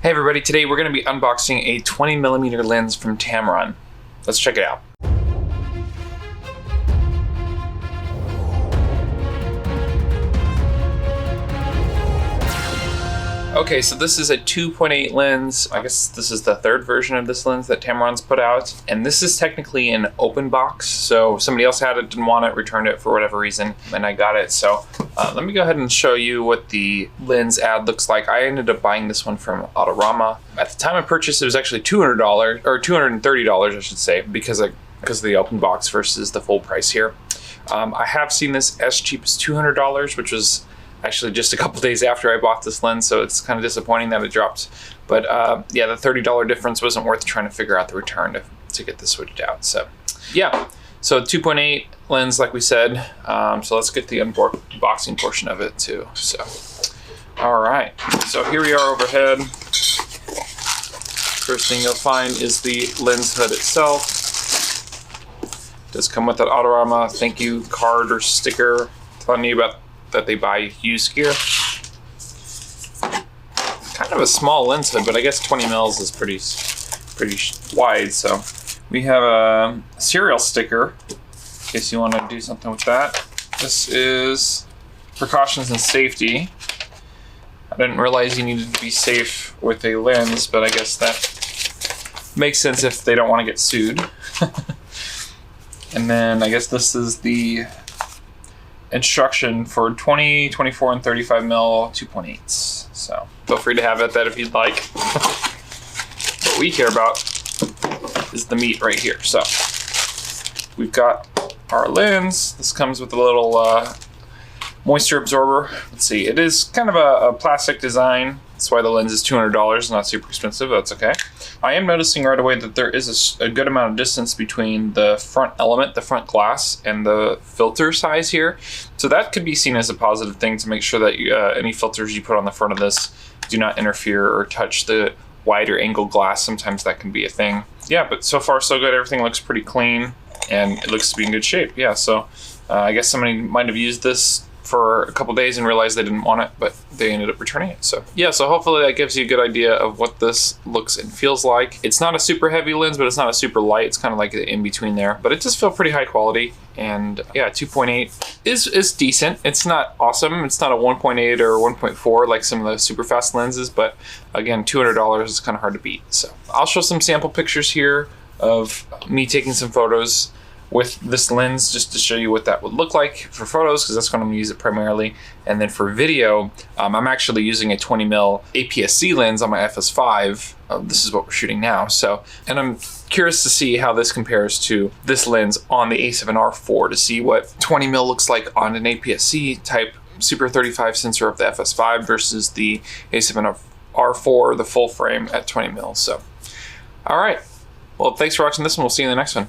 Hey everybody, today we're going to be unboxing a 20mm lens from Tamron. Let's check it out. Okay, so this is a 2.8 lens. I guess this is the third version of this lens that Tamron's put out. And this is technically an open box. So somebody else had it, didn't want it, returned it for whatever reason, and I got it. So let me go ahead and show you what the lens ad looks like. I ended up buying this one from Autorama. At the time of purchase, it was actually $200, or $230, I should say, because of the open box versus the full price here. I have seen this as cheap as $200, which was actually just a couple days after I bought this lens, so it's kind of disappointing that it dropped. But yeah, the $30 difference wasn't worth trying to figure out the return to get this switched out. So yeah, so 2.8 lens, like we said. So let's get the unboxing portion of it too. So, all right, so here we are overhead. First thing you'll find is the lens hood itself. It does come with that Autorama thank you card or sticker telling you about that they buy used gear. Kind of a small lens hood, but I guess 20 mils is pretty wide. So we have a serial sticker in case you want to do something with that. This is precautions and safety. I didn't realize you needed to be safe with a lens, but I guess that makes sense if they don't want to get sued. And then I guess this is the instruction for 20, 24, and 35 mil 2.8s. So feel free to have that if you'd like. What we care about is the meat right here. So we've got our lens. This comes with a little moisture absorber. Let's see, it is kind of a plastic design. That's why the lens is $200, not super expensive. That's okay. I am noticing right away that there is a good amount of distance between the front element, the front glass, and the filter size here. So that could be seen as a positive thing to make sure that any filters you put on the front of this do not interfere or touch the wider angle glass. Sometimes that can be a thing. Yeah, but so far so good. Everything looks pretty clean and it looks to be in good shape. Yeah, so I guess somebody might have used this for a couple days and realized they didn't want it, but they ended up returning it. So yeah, so hopefully that gives you a good idea of what this looks and feels like. It's not a super heavy lens, but it's not a super light. It's kind of like in between there, but it just feels pretty high quality. And yeah, 2.8 is decent. It's not awesome. It's not a 1.8 or 1.4 like some of the super fast lenses, but again, $200 is kind of hard to beat. So I'll show some sample pictures here of me taking some photos with this lens just to show you what that would look like for photos, because that's when I'm gonna use it primarily. And then for video, I'm actually using a 20mm APS-C lens on my FS5. This is what we're shooting now. So, and I'm curious to see how this compares to this lens on the A7R4 to see what 20mm looks like on an APS-C type Super 35 sensor of the FS5 versus the A7R4, the full frame at 20mm. So, all right. Well, thanks for watching this one. We'll see you in the next one.